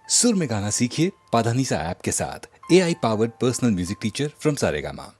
सुर में गाना सीखिए पाधानीसा ऐप के साथ। AI powered personal music teacher from Saregama.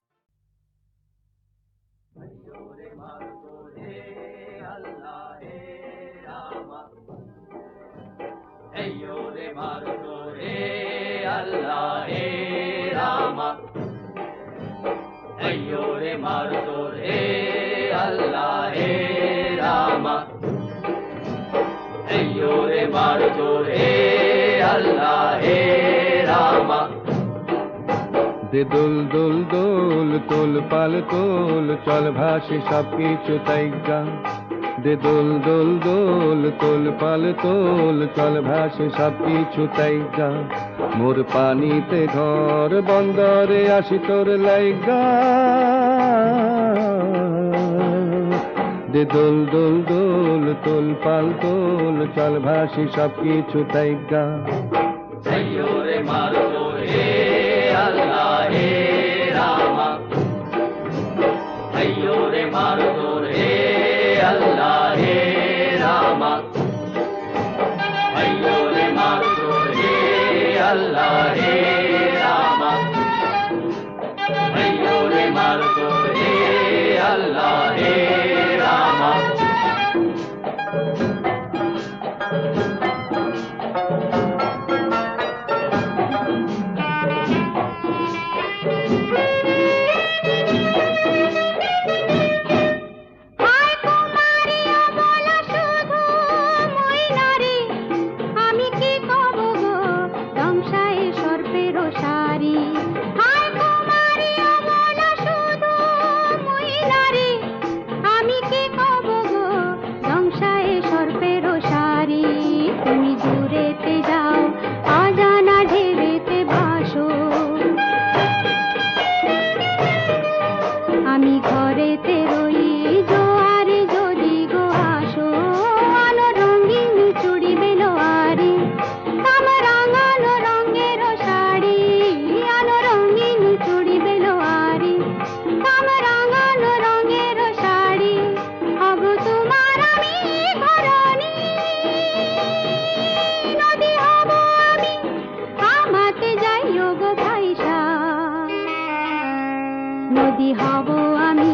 দে দোল দোল দোল তোল পাল তোল চল ভাসে সব কিছু তাইগা। দে দোল দোল দোল তোল পাল তোল চল ভাসে সব কিছু তাইগা। মোর পানিতে ঘর বন্দরে আসি তোর লাইগা। দে দোল দোল দোল তোল পাল তোল চল ভাসে সব কিছু তাইগা। নদী হব আমি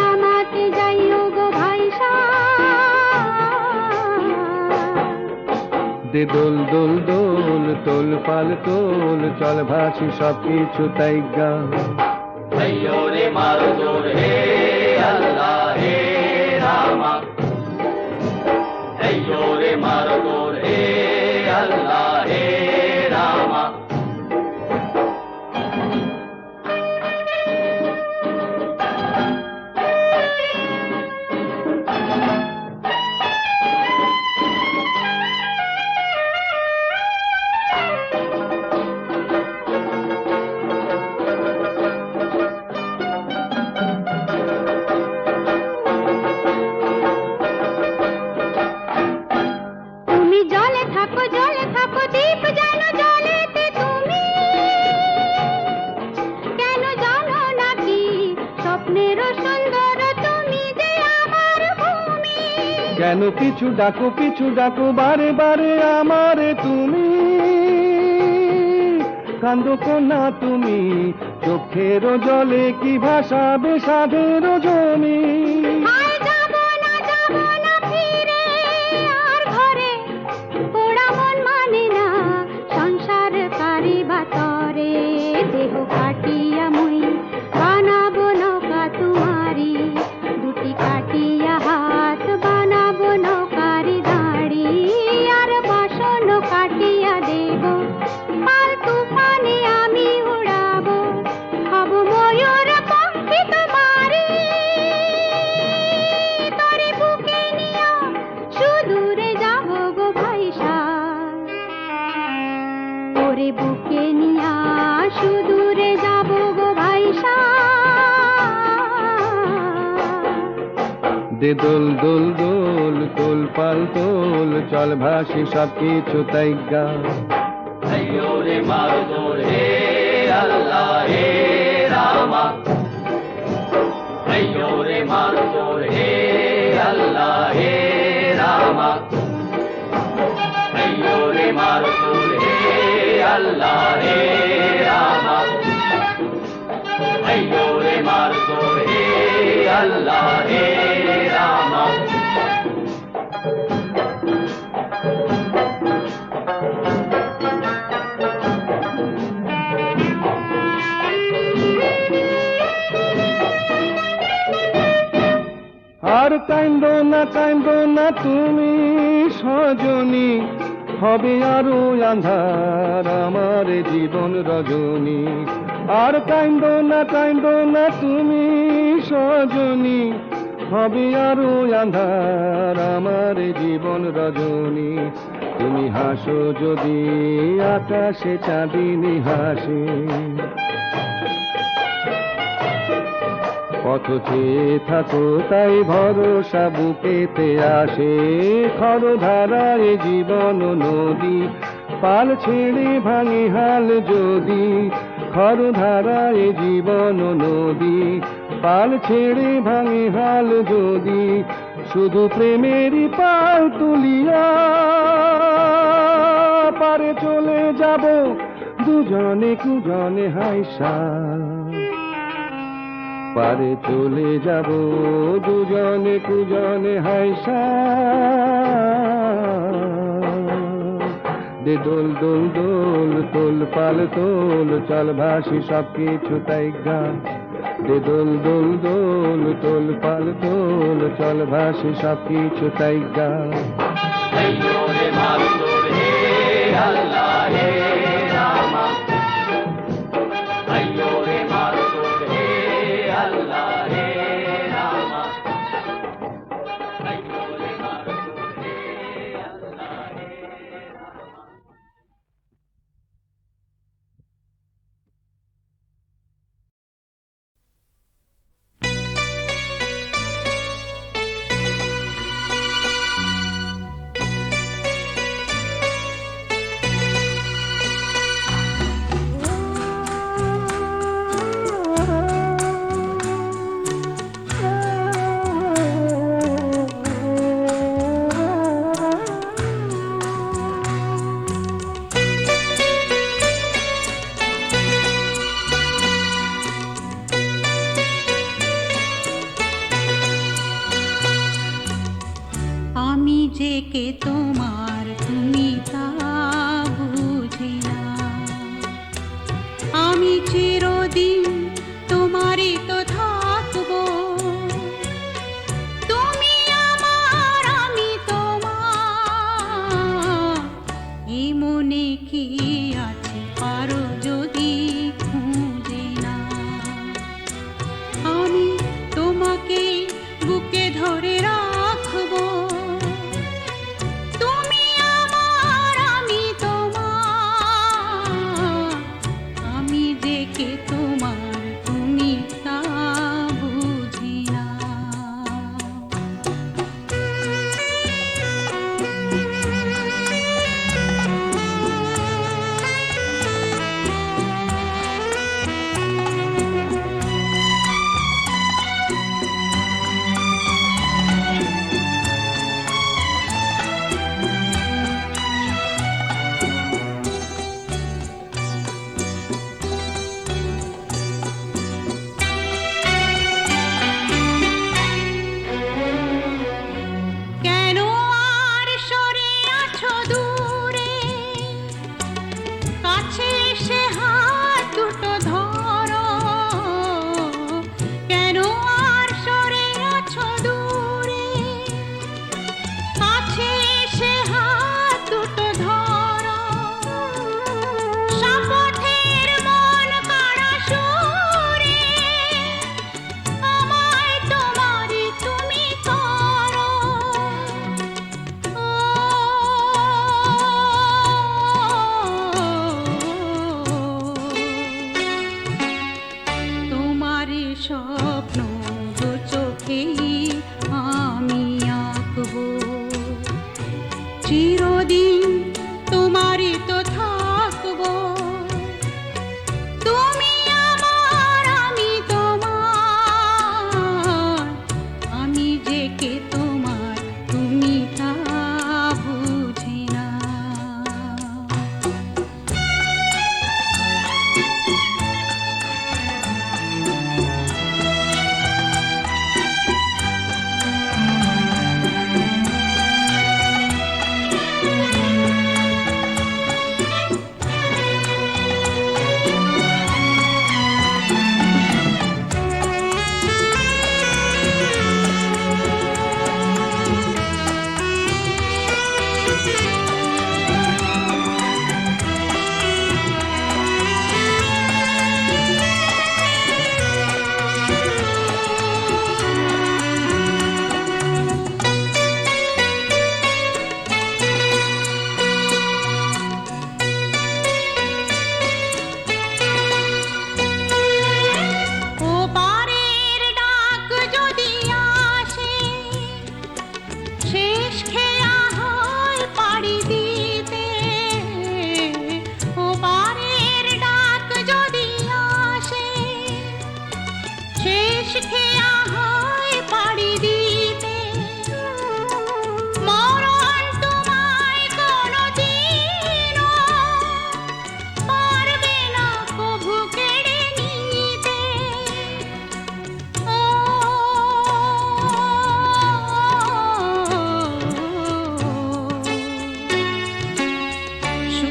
আমাতে যাইও গো ভাইসা। দে দোল দোল দোল তোল পাল তোল চল ভাসি সব কিছু তাইগা। রে মারো তোর হে আল্লাহ হে রামা। রে মারো তোর হে আল্লাহ হে রামা। কেন পিছু ডাকো বারে বারে আমারে তুমি। কান্দো কন্যা তুমি চোখের জলে কি ভাসাবে সাধের জমি। সংসার কারি বাতরে দেহ কাটিয়া মুই বানাবো নৌকা তোমারি। দুটি কাটিয়া হাত বানাবো নৌকারি দাঁড়ি। আর বাসন কাটিয়া দেব পাল তুফানে আমি উড়াবো। হব ময়ূর পঙ্খী তোমারি। তোরে বুকে নিয়া সুদূরে যাব গো ভাইসা। তোরে বুকে নিয়া সুদূরে যাব গো ভাইসা। দে দোল দোল দোল তোল পাল তোল চল ভাসি সব কিছু তাইগা। রে মারো তোর হে আল্লাহ হে রামা। রে মারো তোর হে আল্লাহ হে রামা। রে মারো তোর হে Allah, Hey Rama. Ayyo re mardo, Hey Allah, Hey Rama. আর কান্দো না তুমি সজনী, হবে আরো আন্ধার আমার জীবন রজনী। আর কান্দো না তুমি সজনী, হবে আরো আন্ধার আমার জীবন রজনী। তুমি হাসো যদি আকাশে চাঁদিনী হাসে, পথ চেয়ে থাকো তাই ভরসা বুকেতে আসে। খরধারায় জীবন নদী, পাল ছেড়ে ভাঙে হাল যদি। খরধারায় জীবন নদী, পাল ছেড়ে ভাঙে হাল যদি। শুধু প্রেমেরই পাল তুলিয়া পারে চলে যাব দুজনে কুজনে হাইসা। পারে চলে যাব দুজনে কুজনে হাইসা। দে দোল দোল দোল তোল পাল তোল, চল ভাসি সব কিছু তাই গান। দে দোল দোল দোল তোল পাল তোল, চল ভাসি সব কিছু তাই গান। Ayyo re mardo, Hey Allah, Hey Rama. Ayyo re mardo, Hey Allah, Hey Rama. Ayyo re mardo, Hey Allah, Hey Rama. আমি যে কে তোমার তুমি তা বুঝি না। আমি চিরদিন তোমারই তো থাকবো। তুমি আমার আমি তোমার, এই মনে কি আছে পারো যদি খুঁজে না। আমি তোমাকে বুকে ধরে রাখবো। তুমি আমার আমি তোমার, আমি যে কে তোমার তুমি তা বুঝি না।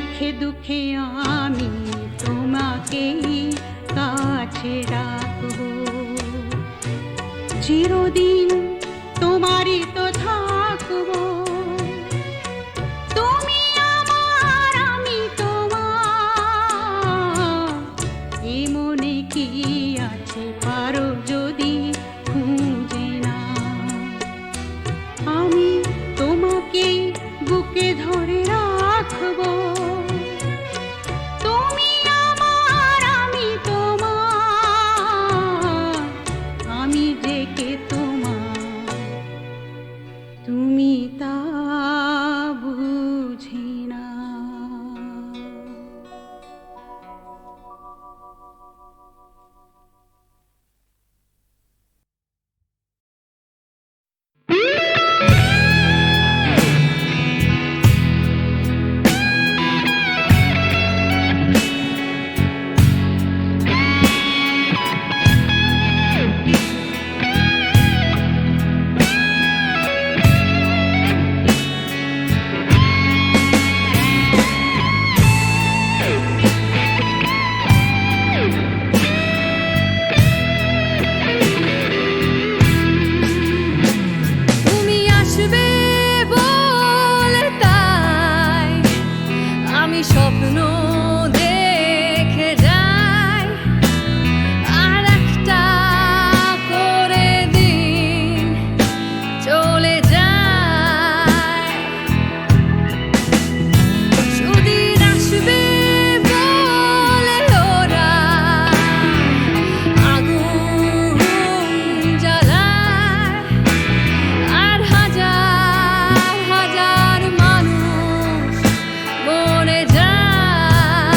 সুখে দুঃখে আমি তোমাকেই কাছে রাখবো, চিরদিন তোমারই তো থাকবো। তুমি আমার, আমি তোমার, এ মনে কি আছে পারো যদি খুঁজে না। আমি তোমাকে বুকে ধরে রাখবো, তুমি আমার, আমি তোমার, আমি যে কে তোমার তুমি তা বুঝি না। তুমি আসবে বলে তাই আমি স্বপ্ন দেখে যাই, আর একটা করে দিন চলে যায়। সুদিন আসবে বলে ওরা আগুন জ্বালায়, আর হাজার হাজার মানুষ মরে যায়।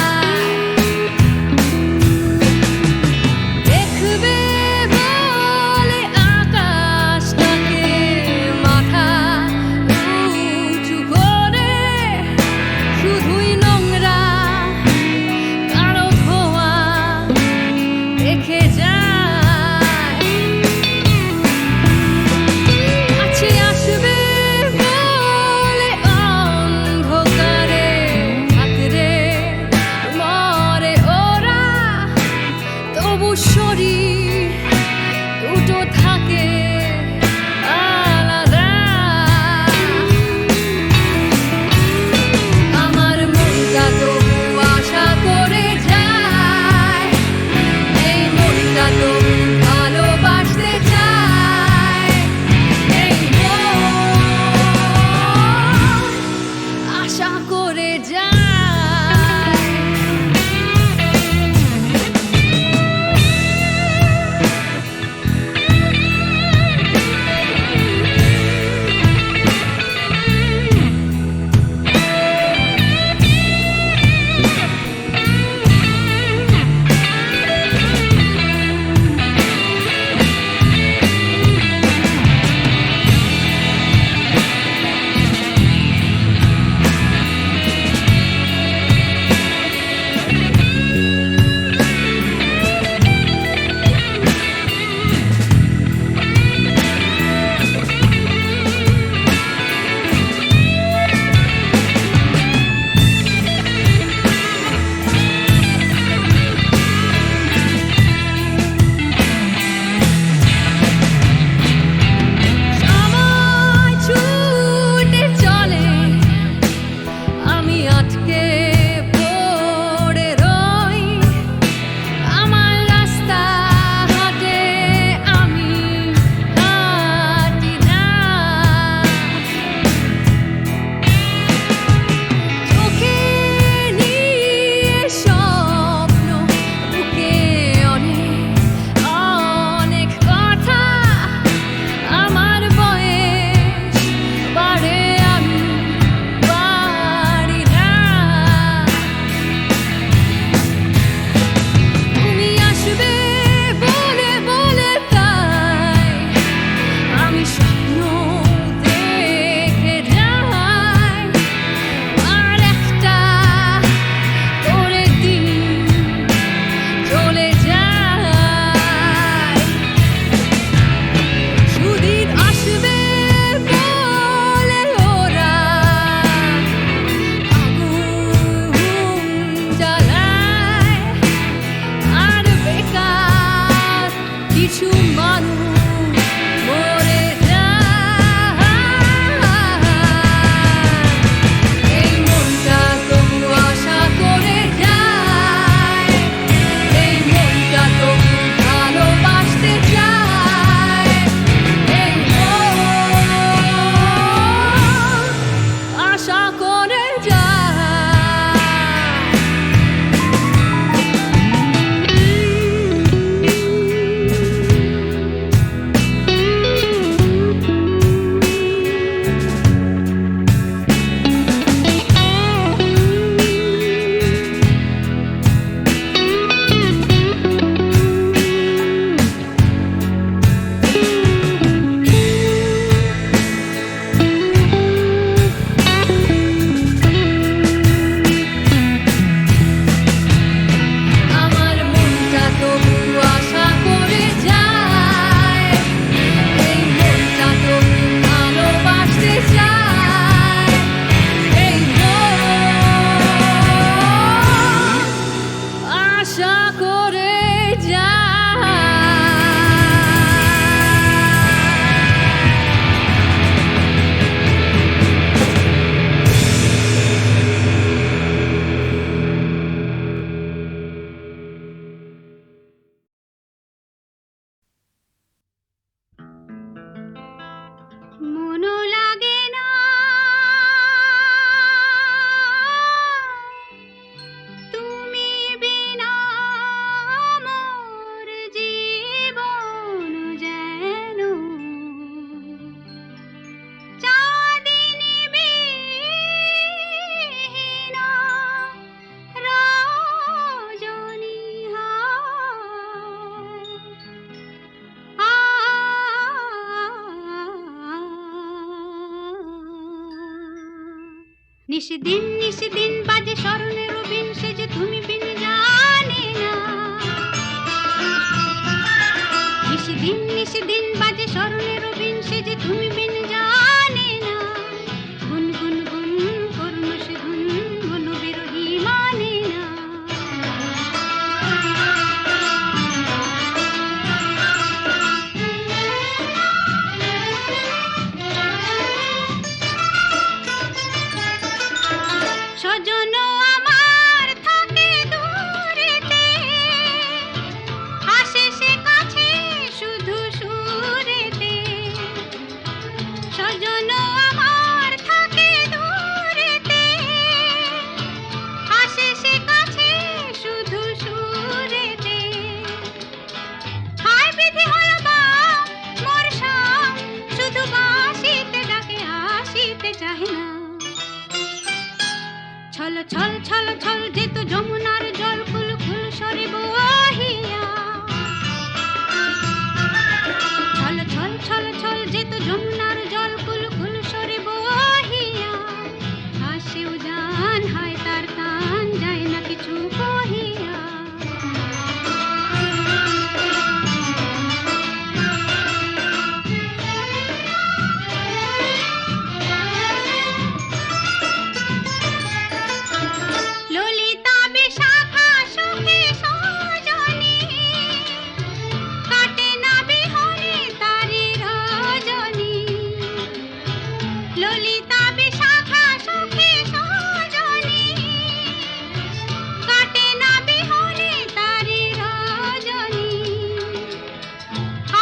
নিশিদিন বাজে স্মরণের বিন সে যে তুমি বিন জানে না। নিশিদিন বাজে স্মরণের বিন সে যে তুমি বিন জানে না। গুন গুন গুন করুণ সে ধুন মন বিরহী মানে না। সজন আমার থাকে দূরেতে, আসে সে কাছে শুধু সুরেতে। সজন আমার থাকে দূরেতে, আসে সে কাছে শুধু সুরেতে। হায় বিধি হলো বাপ মোর সাপ, শুধু বাঁশিতে ডাকে আসিতে চাহে না। ছল ছল ছল ছল যেত যমুনার জল কুল কুল সরে বহিয়া। ছল ছল ছল ছল যেত যমুনার জল কুল কুল সরে বহিয়া। আসেও জান হায় তার টান যায় না কিছু কহিয়া। ললিতা বিশাখা সুখে সজনী, কাটে না বিহনে তারি রজনী। ললিতা বিশাখা সুখে সজনী, কাটে না বিহনে তারি রজনী।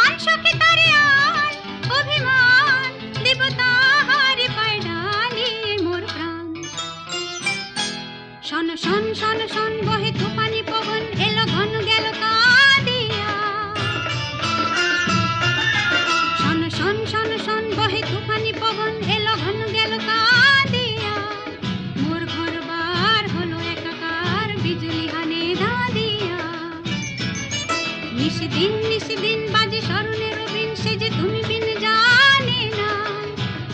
আন সখী তারে আন অভিমান, দিব তাহারি পায় ডালিয়ে মোর প্রাণ। শন শন শন শন বহে তুফানি পবন, এলো ঘন গেল কাঁদিয়া। শন শন শন শন বহে তুফানি পবন, এলো ঘন গেল কাঁদিয়া। মোর ঘর বার হলো একাকার, বিজলি হানে দাঁদিয়া। নিশিদিন বাজে স্মরণের বিন সে যে তুমি বিন জানে না।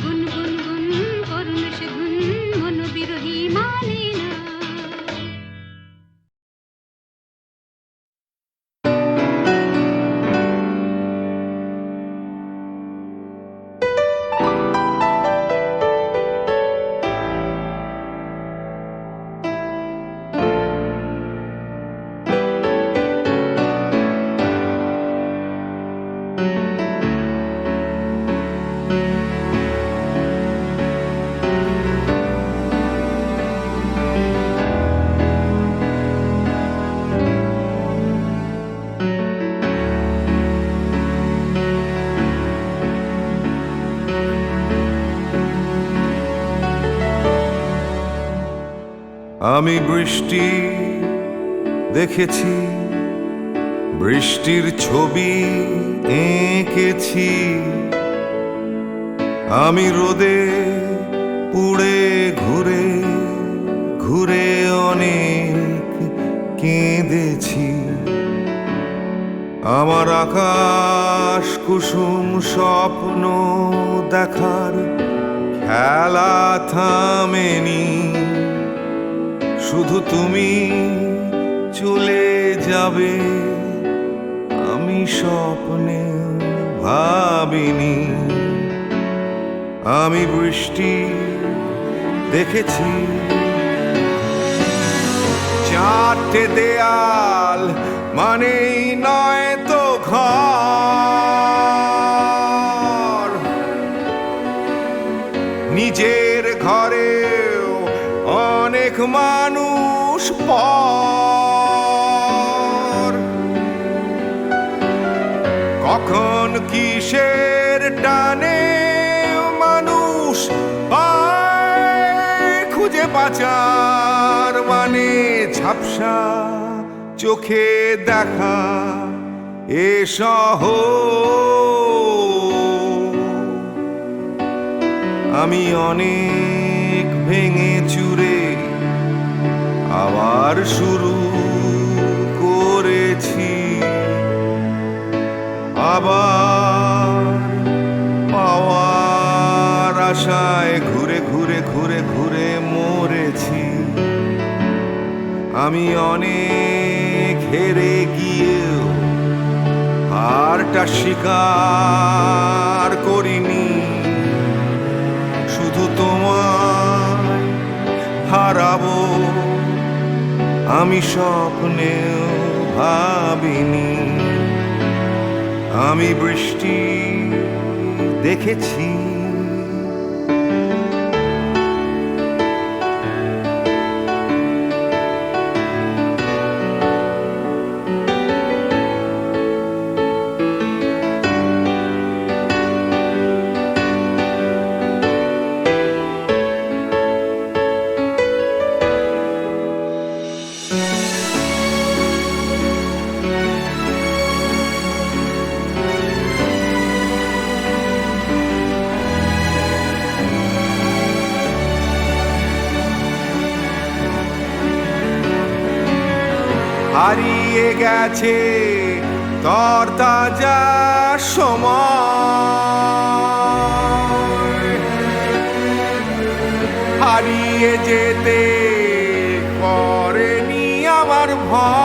গুন গুন গুন করুণ সে ধুন মন বিরহী মানে না। আমি বৃষ্টি দেখেছি, বৃষ্টির ছবি এঁকেছি। আমি রোদে পুড়ে ঘুরে ঘুরে অনেক কেঁদেছি। আমার আকাশ কুসুম স্বপ্ন দেখার খেলা থামেনি। শুধু তুমি চলে যাবে আমি স্বপ্নে ভাবিনি। আমি বৃষ্টি দেখেছি, চারটে দেয়াল মানেই নয় তো ঘর। নিজের ঘরেও অনেক মানুষ পর। কখন কিসের টানে মানুষ পায় খুঁজে বাঁচার মানে। ঝাপসা চোখে দেখা এ শহর। আমি অনেক ভেঙে চুরে আবার শুরু করেছি। আবার পাওয়ার আশায় ঘুরে ঘুরে ঘুরে ঘুরে মোর আমি অনেক হেরে গিয়েও হারটা স্বীকার করিনি। শুধু তোমায় হারাবো আমি স্বপ্নেও ভাবিনি। আমি বৃষ্টি দেখেছি, হারিয়ে গেছে তরতাজা সময়, হারিয়ে যেতে করেনি আমার ভয়।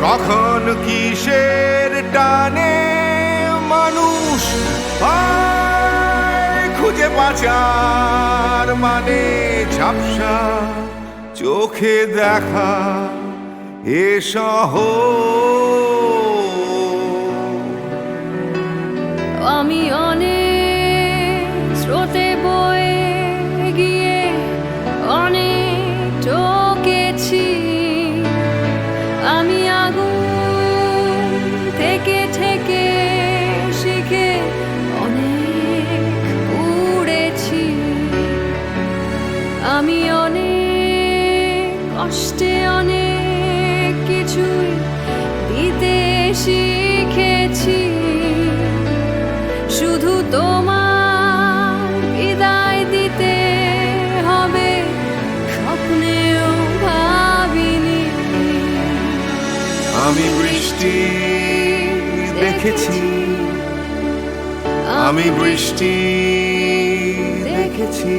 কখন কিসের টানে মানুষ পায় খুঁজে বাঁচার মানে ঝাপসা চোখে দেখা এ শহর। আমি অনেক স্রোতে বয়ে গিয়ে অনেক ঠকেছি। আমি আগুন থেকে থেকে শিখে অনেক উড়েছি। আমি অনেক কষ্টে অনেক কিছুই দিতে শিখেছি। শুধু তোমার বিদায় দিতে হবে স্বপ্নেও ভাবিনি। আমি বৃষ্টি দেখেছি, আমি বৃষ্টি দেখেছি,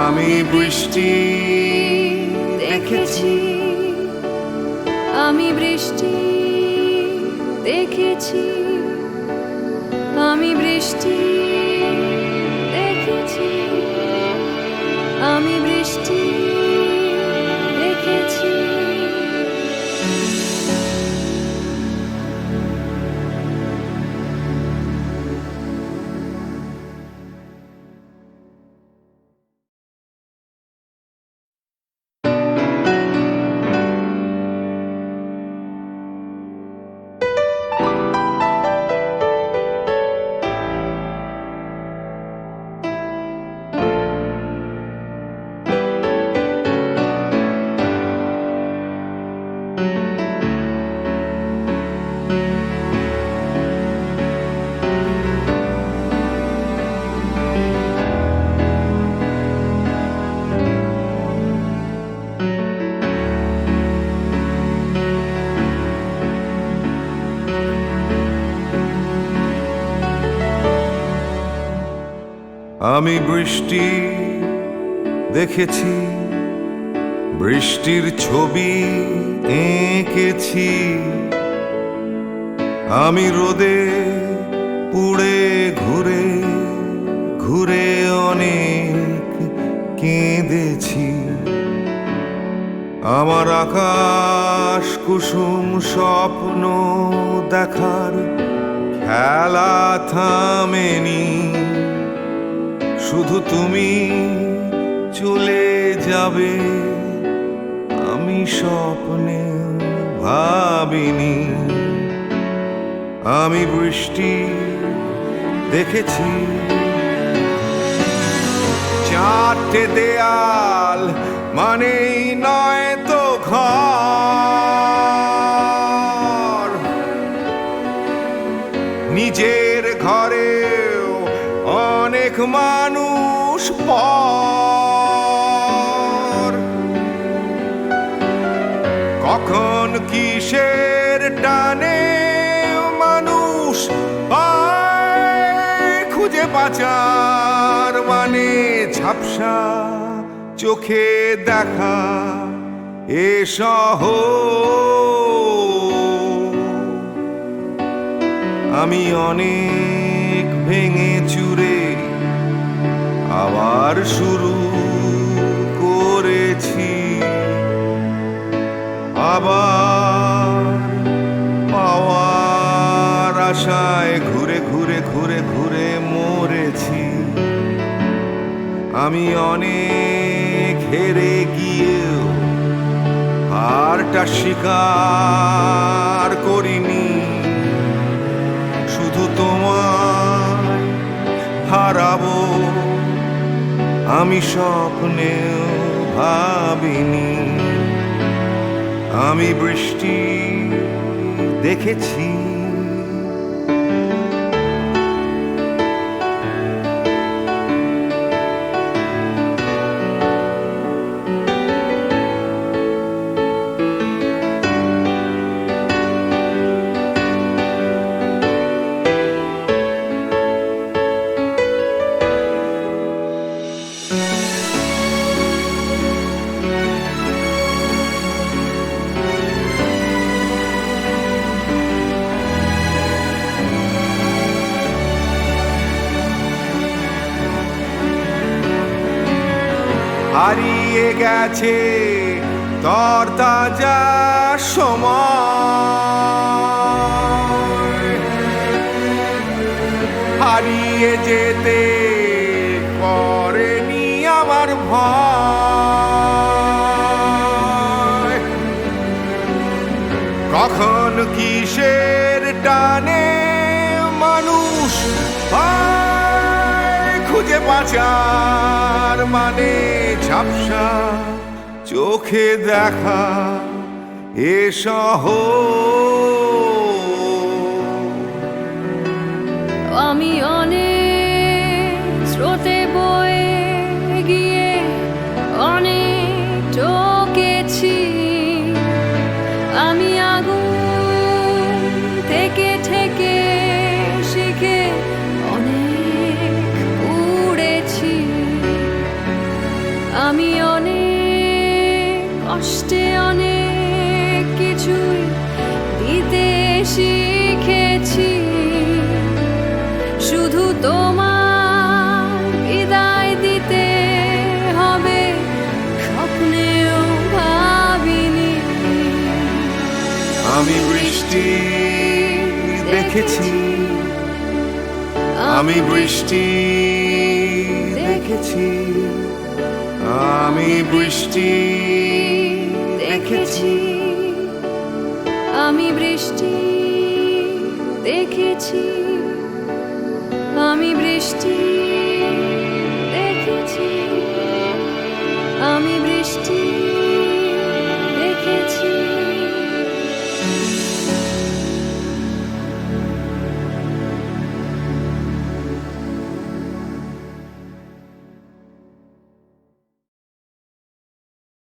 আমি বৃষ্টি দেখেছি। আমি বৃষ্টি দেখেছি, আমি বৃষ্টি দেখেছি, আমি বৃষ্টি দেখেছি। আমি বৃষ্টি দেখেছি, বৃষ্টির ছবি এঁকেছি। আমি রোদে পুড়ে ঘুরে ঘুরে অনেক কেঁদেছি। আমার আকাশ কুসুম স্বপ্ন দেখার খেলা থামেনি। শুধু তুমি চলে যাবে আমি স্বপ্নে ভাবিনি। আমি বৃষ্টি দেখেছি, চারটে দেয়াল মানেই নয় তো ঘর। নিজের ঘরেও অনেক মানুষ পর। কখন কিসের টানে মানুষ পায় খুঁজে বাঁচার মানে ঝাপসা চোখে দেখা এ শহর। আমি অনেক ভেঙে চুরে আবার শুরু করেছি, আবার পাওয়ার আশায় ঘুরে ঘুরে ঘুরে ঘুরে মরেছি। আমি অনেক হেরে গিয়েও হারটা স্বীকার করিনি, শুধু তোমায় হারাবো আমি স্বপ্নেও ভাবিনি। আমি বৃষ্টি দেখেছি, হারিয়ে গেছে তরতাজা সময়, হারিয়ে যেতে করেনি আমার ভয়। কখন কিসের টানে মানুষ হয় খুঁজে বাঁচার মানে, ঝাপসা চোখে দেখা এ শহর। আমি অনেক স্রোতে বয়ে গিয়ে অনেক ঠকেছি। আমি আগুন থেকে থেকে শিখে অনেক উড়েছি। আমি অনেক কষ্টে অনেক কিছুই দিতে শিখেছি, শুধু তোমার বিদায় দিতে হবে স্বপ্নেও ভাবিনি। আমি বৃষ্টি দেখেছি, আমি বৃষ্টি দেখেছি, আমি বৃষ্টি দেখেছি, আমি বৃষ্টি দেখেছি, আমি বৃষ্টি দেখেছি, আমি বৃষ্টি